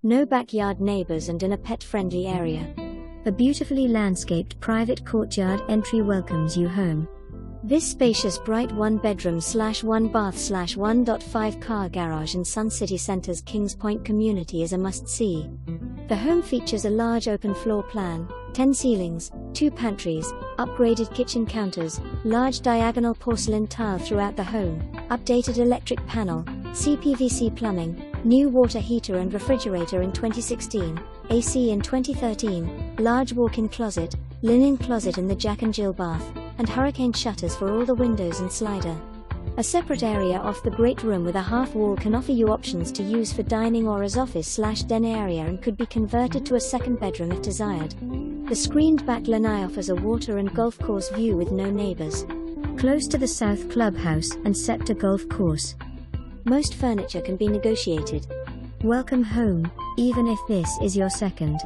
no backyard neighbors and in a pet-friendly area. A beautifully landscaped private courtyard entry welcomes you home. This spacious bright 1-bedroom/1-bath/1.5 car garage in Sun City Centre's Kings Point community is a must-see. The home features a large open floor plan, 10 ceilings, 2 pantries, upgraded kitchen counters, large diagonal porcelain tile throughout the home, updated electric panel, CPVC plumbing, new water heater and refrigerator in 2016, AC in 2013, large walk-in closet, linen closet in the Jack and Jill bath, and hurricane shutters for all the windows and slider. A separate area off the great room with a half wall can offer you options to use for dining or as office/den area and could be converted to a second bedroom if desired. The screened back lanai offers a water and golf course view with no neighbors. Close to the South Clubhouse and Scepter golf course. Most furniture can be negotiated. Welcome home, even if this is your second.